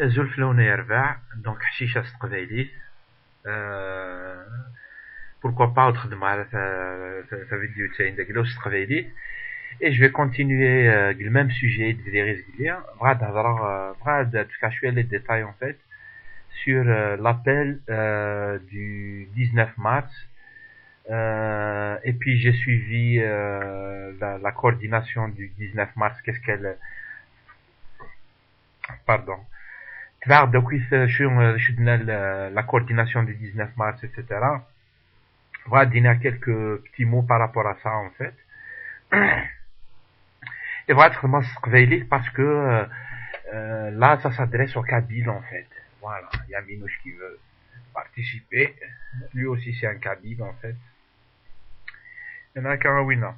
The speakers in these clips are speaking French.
زولفلوني يربع دونك حشيشه تقبايلي. أه... pourquoi pas تخدم على ta vidéo تاعي داك لوش تقبايلي. Et je vais continuer le même sujet de Véris-Guilien. Brad, cacher les détails en fait sur l'appel du 19 mars. Et puis j'ai suivi la coordination du 19 mars. Qu'est-ce qu'elle... Pardon. La coordination du 19 mars, etc. Brad, il y a quelques petits mots par rapport à ça en fait. Et voilà, parce que là, ça s'adresse au Kabyle en fait. Voilà, il y a Minouche qui veut participer. Lui aussi, c'est un Kabyle en fait. Il y en a qu'un Wina.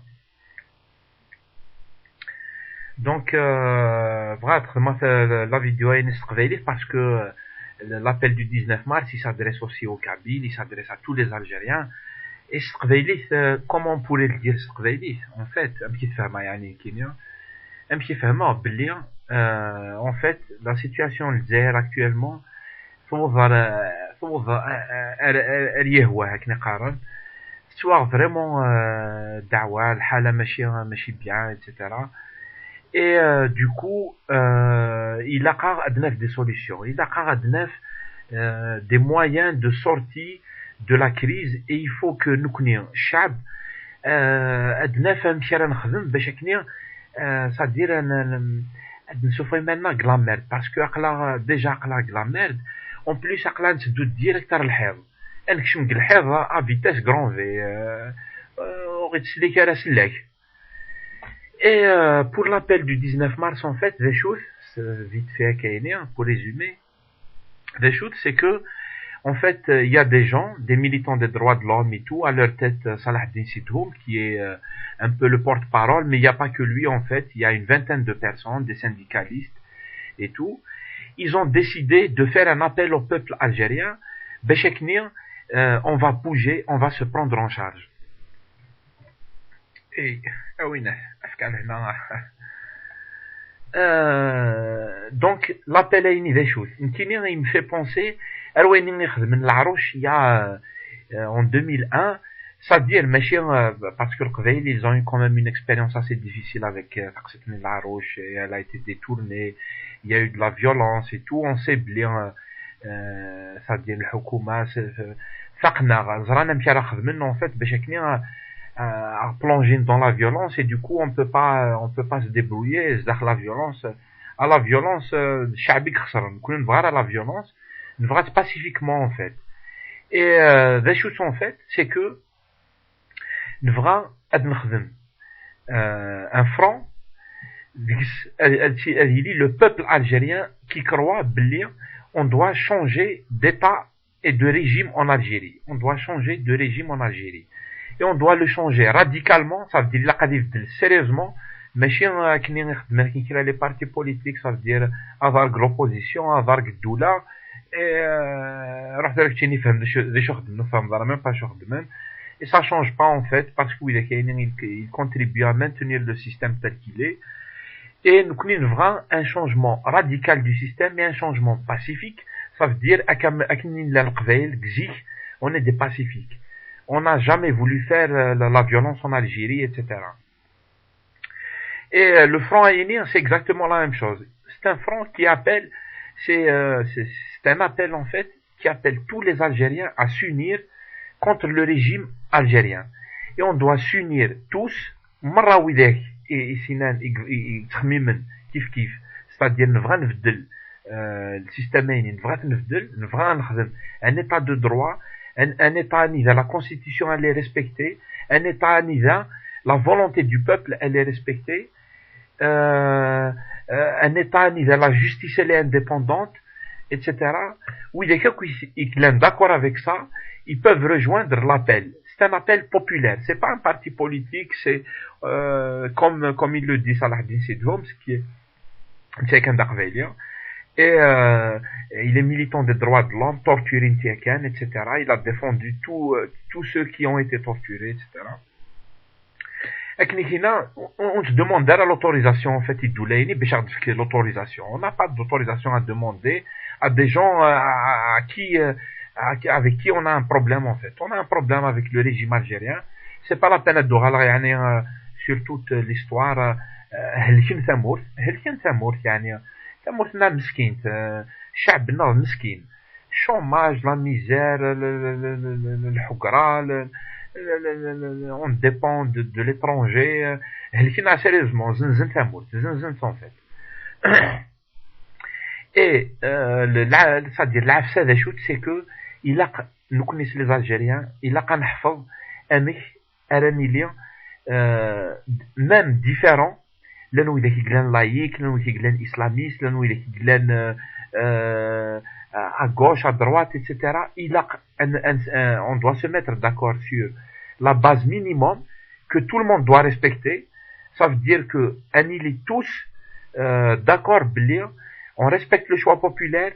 Donc, voilà, la vidéo est parce que l'appel du 19 mars, il s'adresse aussi au Kabyle, il s'adresse à tous les Algériens. Et comment on pourrait le dire en fait, un petit peu en fait, la situation الجزائر actuellement soit vraiment دعوة الحالة ماشي bien, etc. Et du coup, il a des solutions, il a des moyens de sortie de la crise, et il faut que nous connaissions الشعب c'est-à-dire نشوف maintenant de la merde parce que déjà de la merde en plus نسدو direct الحيض نكشم الحيض à vitesse grand V وغتسليك راه سلاك. Et pour l'appel du 19 mars en fait, les choses vite fait pour résumer, les choses c'est que en fait, il y a des gens, des militants des droits de l'homme et tout, à leur tête Salahdine Sidhoum, qui est un peu le porte-parole, mais il n'y a pas que lui en fait, il y a une vingtaine de personnes, des syndicalistes et tout. Ils ont décidé de faire un appel au peuple algérien, Bécheknir, on va bouger, on va se prendre en charge. Et, donc, l'appel à une des choses. Il me fait penser, il y a en 2001, c'est-à-dire parce que ils ont eu quand même une expérience assez difficile avec Larouche, elle a été détournée, il y a eu de la violence et tout, on sait bien, c'est-à-dire le Houkouma, en fait, à plonger dans la violence, et du coup on peut pas se débrouiller la violence à la violence à la violence pacifiquement en fait. Et les choses en fait c'est que un front le peuple algérien qui croit bien on doit changer d'état et de régime en Algérie, on doit changer de régime en Algérie. Et on doit le changer radicalement, ça veut dire sérieusement, mais si les partis politiques, ça veut dire avoir l'opposition, avoir le doula, et ça change pas en fait, parce qu'il contribue à maintenir le système tel qu'il est, et nous connaissons un changement radical du système, et un changement pacifique, ça veut dire on est des pacifiques. On n'a jamais voulu faire la violence en Algérie, etc. Et le Front Aïnien, c'est exactement la même chose. C'est un front qui appelle, c'est un appel en fait, qui appelle tous les Algériens à s'unir contre le régime algérien. Et on doit s'unir tous, c'est-à-dire le système un état de droit, un état anida, la constitution elle est respectée, un état anida, la volonté du peuple elle est respectée, un état anida, la justice elle est indépendante, etc. Oui, les gens qui sont d'accord avec ça, ils peuvent rejoindre l'appel. C'est un appel populaire, c'est pas un parti politique, c'est comme il le dit Salahdine Sidhoum, qui est quelqu'un d'Arvélien. Et il est militant des droits de l'homme, torturé Ntiakan, etc. Il a défendu tous ceux qui ont été torturés, etc. On se demande l'autorisation en fait l'autorisation. On n'a pas d'autorisation à demander à des gens avec qui on a un problème en fait. On a un problème avec le régime algérien. C'est pas la peine de sur toute l'histoire. ثمورتنا مسكين شعبنا مسكين chômage, la misère, الحقرة, on dépend de l'étranger. Sérieusement, زنزن en fait. Et c'est-à-dire العفسة ذا شوت c'est que nous connaissons les Algériens, il a qu'à نحفظ أنك أراني لي même différent لأنه إذا كيقلان لايك لأنه كيقلان إسلاميست لأنه إذا كيقلان à gauche, à droite, etc. On doit se mettre d'accord sur la base minimum que tout le monde doit respecter. Ça veut dire que il est tous d'accord, on respecte le choix populaire,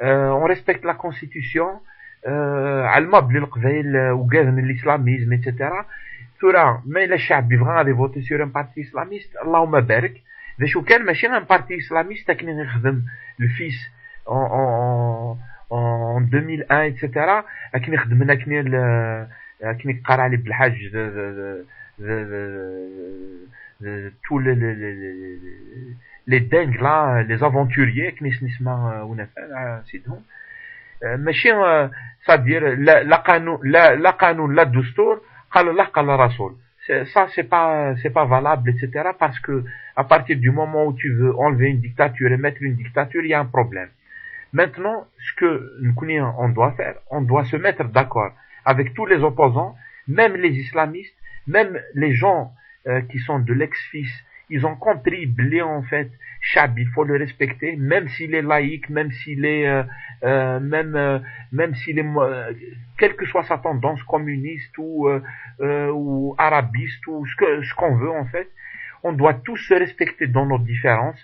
on respecte la constitution, l'islamisme, etc. Mais le chab يبغى voter sur un parti islamiste, اللهم بارك. شو كان ماشي un parti islamiste qui نخدم le fils en 2001 etc. كي نخدمنا كي نقرا علي بالحاج tous les dingues là, les aventuriers كي نسمع ونفع سيدهم ماشي c'est-à-dire لا قانون لا دستور قال الله قال الرسول. Ça c'est pas valable, etc. parce que à partir du moment où tu veux enlever une dictature et mettre une dictature, il y a un problème. Maintenant, ce que on doit faire, on doit se mettre d'accord avec tous les opposants, même les islamistes, même les gens qui sont de l'ex-FIS, ils ont compris, en fait, Chab, il faut le respecter, même s'il est laïque, même s'il est, même s'il est, quelle que soit sa tendance communiste ou arabiste ou ce qu'on veut en fait, on doit tous se respecter dans nos différences.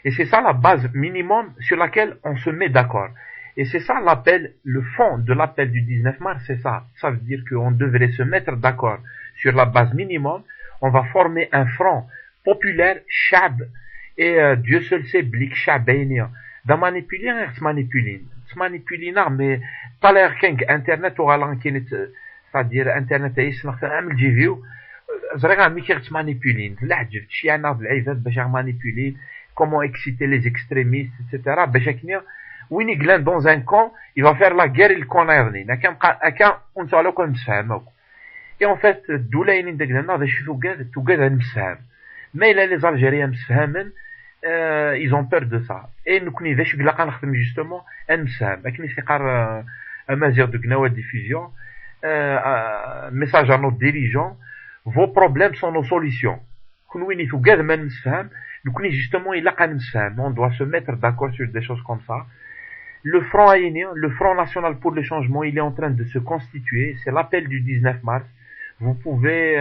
Et c'est ça la base minimum sur laquelle on se met d'accord. Et c'est ça l'appel, le fond de l'appel du 19 mars, c'est ça. Ça veut dire qu'on devrait se mettre d'accord sur la base minimum. On va former un front populaire, Chab, et Dieu seul sait, Blik Chabénia. Da manipuler, manipuler, mais pas l'air qu'un internet ou à c'est-à-dire internet يسمح جيفيو زريغا ميكير تمانيبولين لا عجبت شي انا بالعيبات باش مانيبولين comment exciter les extrémistes etc. باش كنيا وين يقلان dans un camp il va faire la guerre il connaît كان ونسالو كون نفهمو et en fait دولاين دقنا هذا شي توقاد نفهم mais là les Algériens مفهمين ils ont peur de ça et nous كني باش قلا كنخدم justement نفهم ما كاينش يقار امازيغ de قناوه diffusion message à nos dirigeants, vos problèmes sont nos solutions. Justement, on doit se mettre d'accord sur des choses comme ça. Le Front haïnien, le Front National pour le Changement, il est en train de se constituer. C'est l'appel du 19 mars. Vous pouvez,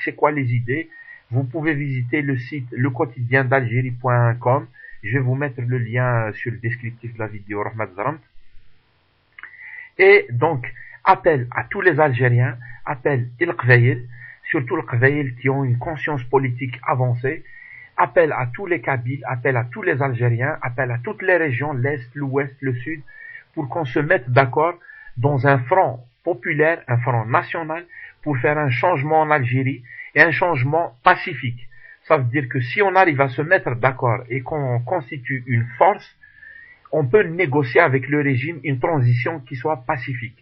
c'est quoi les idées? Vous pouvez visiter le site lequotidiendalgérie.com. Je vais vous mettre le lien sur le descriptif de la vidéo. Et donc, appel à tous les Algériens, appel il Qbaïl, surtout le Qbaïl qui ont une conscience politique avancée, appel à tous les Kabyles, appel à tous les Algériens, appel à toutes les régions, l'Est, l'Ouest, le Sud, pour qu'on se mette d'accord dans un front populaire, un front national, pour faire un changement en Algérie et un changement pacifique. Ça veut dire que si on arrive à se mettre d'accord et qu'on constitue une force, on peut négocier avec le régime une transition qui soit pacifique.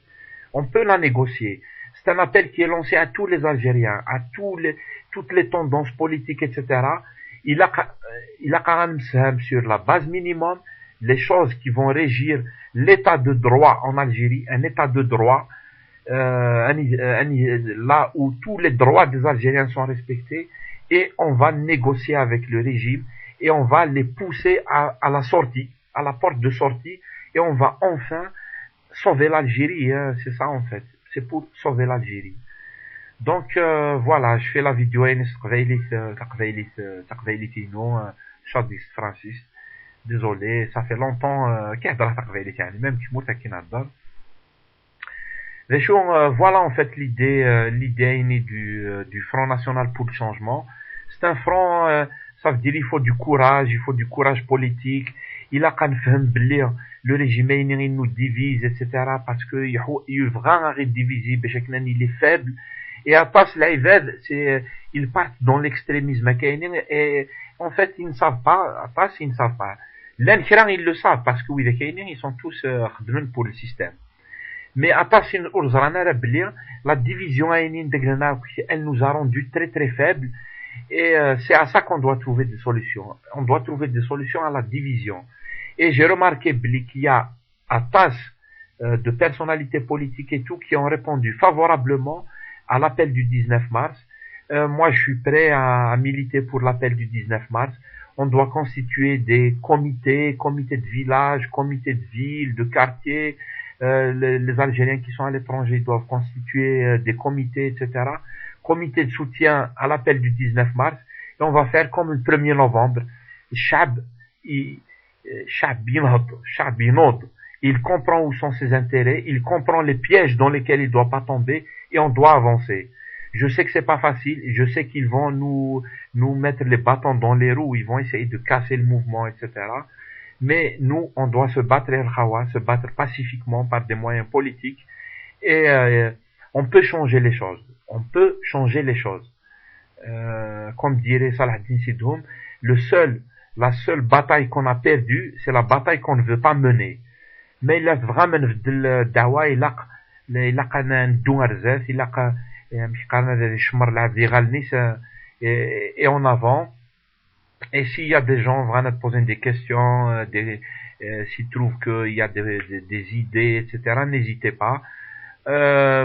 On peut la négocier. C'est un appel qui est lancé à tous les Algériens, à toutes les tendances politiques, etc. Il a quand même sur la base minimum les choses qui vont régir l'état de droit en Algérie, un état de droit là où tous les droits des Algériens sont respectés. Et on va négocier avec le régime et on va les pousser à la sortie, à la porte de sortie, et on va enfin sauver l'Algérie. C'est ça en fait, c'est pour sauver l'Algérie. Donc voilà, je fais la vidéo Chadis Francis. Désolé, ça fait longtemps même Voilà en fait l'idée née du Front National pour le Changement. C'est un front, ça veut dire il faut du courage politique. Il a qu'à faire le régime il nous divise, etc. Parce que il est vraiment divisé, il est faible. Et à passe l'Aïved, ils partent dans l'extrémisme et en fait ils ne savent pas, à passe ils ne savent pas. L'Ankhiran ils le savent parce que oui, ils sont tous pour le système. Mais à part la division elle nous a rendu très très faibles et c'est à ça qu'on doit trouver des solutions. On doit trouver des solutions à la division. Et j'ai remarqué qu'il y a à tasse de personnalités politiques et tout qui ont répondu favorablement à l'appel du 19 mars. Moi, je suis prêt à militer pour l'appel du 19 mars. On doit constituer des comités de village, comités de ville, de quartier. Les Algériens qui sont à l'étranger doivent constituer des comités, etc. Comités de soutien à l'appel du 19 mars. Et on va faire comme le 1er novembre. Chab, il comprend où sont ses intérêts, il comprend les pièges dans lesquels il ne doit pas tomber et on doit avancer. Je sais que c'est pas facile, je sais qu'ils vont nous mettre les bâtons dans les roues, ils vont essayer de casser le mouvement, etc. Mais nous, on doit se battre se battre pacifiquement par des moyens politiques et on peut changer les choses. On peut changer les choses. Comme dirait Salahdin Sidhoum, la seule bataille qu'on a perdue, c'est la bataille qu'on ne veut pas mener. Mais il a vraiment de dawa, il a un don arzef, il a et en avant. Et s'il y a des gens vraiment te poser des questions, s'ils trouvent qu'il y a des idées, etc., n'hésitez pas.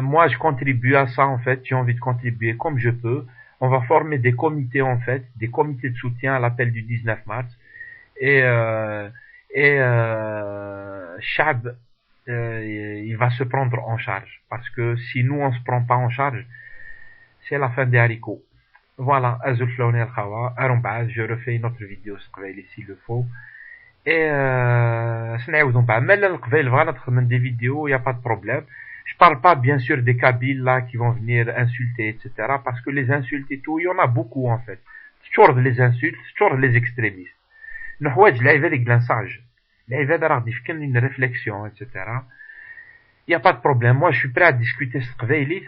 Moi, je contribue à ça, en fait. J'ai envie de contribuer comme je peux. On va former des comités, en fait, des comités de soutien à l'appel du 19 mars. Et Chab, il va se prendre en charge. Parce que si nous, on se prend pas en charge, c'est la fin des haricots. Voilà, je refais une autre vidéo s'il le faut. Et des vidéos, il n'y a pas de problème. Je parle pas bien sûr des Kabyles là qui vont venir insulter, etc. Parce que les insultes et tout, il y en a beaucoup en fait. Toujours les insultes, toujours les extrémistes. نحواج العباد يقلنساج العباد راه ديفكن une réflexion, etc. Il n'y a pas de problème. Moi, je suis prêt à discuter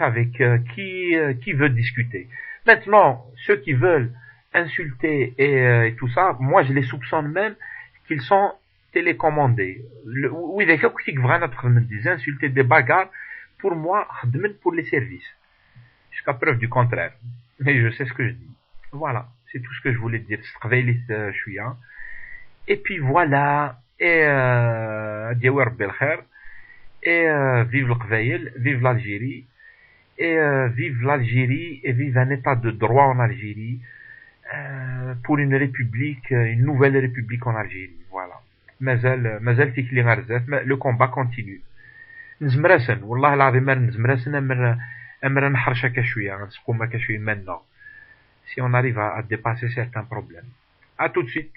avec qui veut discuter. Maintenant, ceux qui veulent insulter et tout ça, moi, je les soupçonne même qu'ils sont télécommandés. Oui, les gens qui veulent des insulter, des bagarres, pour moi, pour les services. Jusqu'à preuve du contraire. Mais je sais ce que je dis. Voilà, c'est tout ce que je voulais dire. Et puis voilà. Et vive le Qbaïl, vive l'Algérie. Et vive l'Algérie et vive un état de droit en Algérie pour une république, une nouvelle république en Algérie. Voilà. مازال تيكلي غير زاف le combat continue. نزمرسن والله العظيم نزمرسن امر نحرش هكا شويه غنسقوم هكا شويه منا si on arrive à dépasser certains problèmes. À tout de suite.